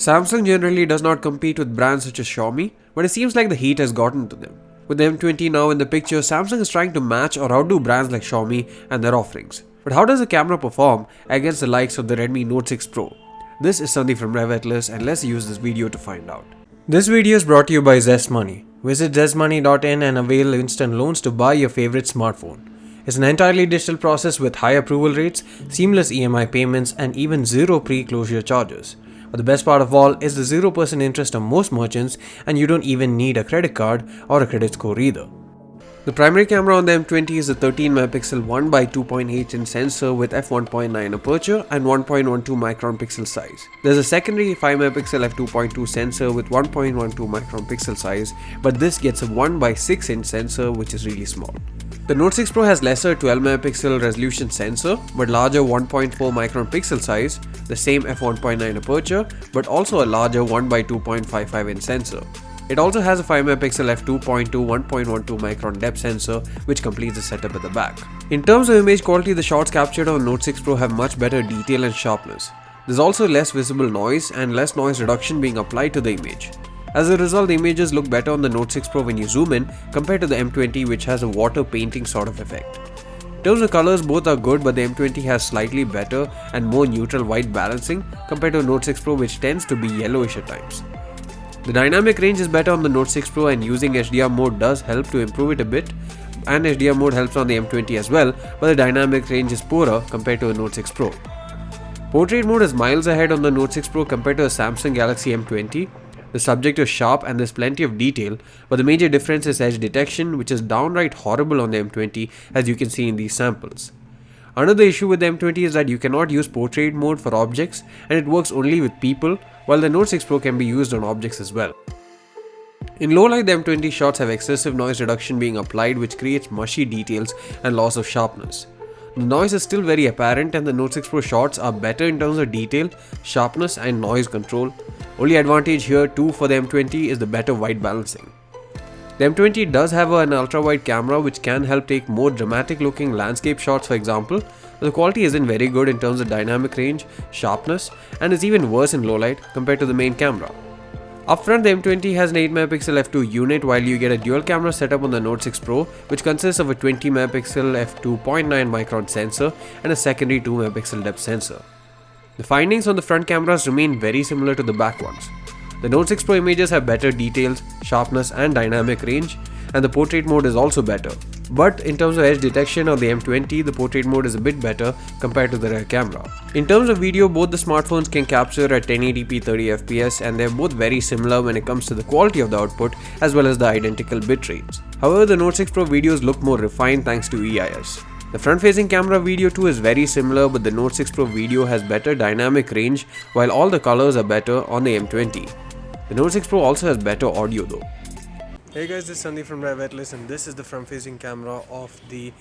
Samsung generally does not compete with brands such as Xiaomi, but it seems like the heat has gotten to them. With the M20 now in the picture, Samsung is trying to match or outdo brands like Xiaomi and their offerings. But how does the camera perform against the likes of the Redmi Note 6 Pro? This is Sandeep from RevAtlas, and let's use this video to find out. This video is brought to you by ZestMoney. Visit zestmoney.in and avail instant loans to buy your favorite smartphone. It's an entirely digital process with high approval rates, seamless EMI payments, and even zero pre-closure charges. But the best part of all is the 0% interest on most merchants, and you don't even need a credit card or a credit score either. The primary camera on the M20 is a 13MP 1x2.8" sensor with f1.9 aperture and 1.12 micron pixel size. There's a secondary 5MP f2.2 sensor with 1.12 micron pixel size, but this gets a 1x6" sensor, which is really small. The Note 6 Pro has lesser 12MP resolution sensor but larger 1.4 micron pixel size, the same f1.9 aperture, but also a larger 1x2.55" sensor. It also has a 5MP f2.2 1.12 micron depth sensor, which completes the setup at the back. In terms of image quality, the shots captured on Note 6 Pro have much better detail and sharpness. There's also less visible noise and less noise reduction being applied to the image. As a result, the images look better on the Note 6 Pro when you zoom in compared to the M20, which has a water painting sort of effect. In terms of colors, both are good, but the M20 has slightly better and more neutral white balancing compared to Note 6 Pro, which tends to be yellowish at times. The dynamic range is better on the Note 6 Pro, and using HDR mode does help to improve it a bit, and HDR mode helps on the M20 as well, but the dynamic range is poorer compared to the Note 6 Pro. Portrait mode is miles ahead on the Note 6 Pro compared to the Samsung Galaxy M20. The subject is sharp and there's plenty of detail, but the major difference is edge detection, which is downright horrible on the M20, as you can see in these samples. Another issue with the M20 is that you cannot use portrait mode for objects, and it works only with people, while the Note 6 Pro can be used on objects as well. In low light, the M20 shots have excessive noise reduction being applied, which creates mushy details and loss of sharpness. The noise is still very apparent, and the Note 6 Pro shots are better in terms of detail, sharpness, and noise control. Only advantage here too for the M20 is the better white balancing. The M20 does have an ultra-wide camera which can help take more dramatic looking landscape shots, for example, but the quality isn't very good in terms of dynamic range, sharpness, and is even worse in low light compared to the main camera. Up front, the M20 has an 8MP f2 unit, while you get a dual camera setup on the Note 6 Pro, which consists of a 20MP f2.9 micron sensor and a secondary 2MP depth sensor. The findings on the front cameras remain very similar to the back ones. The Note 6 Pro images have better details, sharpness, and dynamic range, and the portrait mode is also better. But in terms of edge detection on the M20, the portrait mode is a bit better compared to the rear camera. In terms of video, both the smartphones can capture at 1080p 30fps, and they're both very similar when it comes to the quality of the output as well as the identical bit rates. However, the Note 6 Pro videos look more refined thanks to EIS. The front-facing camera video too is very similar, but the Note 6 Pro video has better dynamic range, while all the colors are better on the M20. The Note 6 Pro also has better audio though. Hey guys, this is Sandeep from RevAtlas, and this is the front-facing camera of the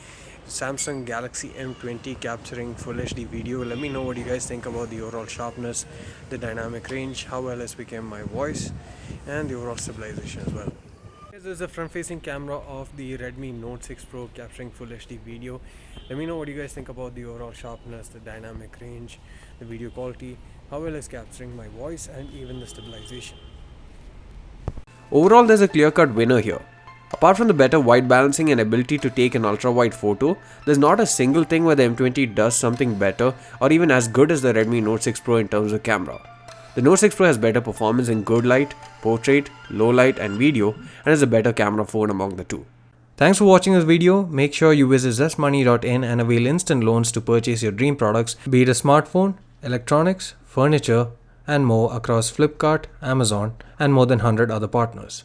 Samsung Galaxy M20 capturing Full HD video. Let me know what you guys think about the overall sharpness, the dynamic range, how well has become my voice, and the overall stabilization as well. This is the front-facing camera of the Redmi Note 6 Pro capturing Full HD video. Let me know what you guys think about the overall sharpness, the dynamic range, the video quality, how well is capturing my voice, and even the stabilization. Overall, there's a clear-cut winner here. Apart from the better white balancing and ability to take an ultra-wide photo, there's not a single thing where the M20 does something better or even as good as the Redmi Note 6 Pro in terms of camera. The Note 6 Pro has better performance in good light, portrait, low light, and video, and is a better camera phone among the two. Thanks for watching this video. Make sure you visit zestmoney.in and avail instant loans to purchase your dream products, be it a smartphone, electronics, furniture, and more across Flipkart, Amazon, and more than 100 other partners.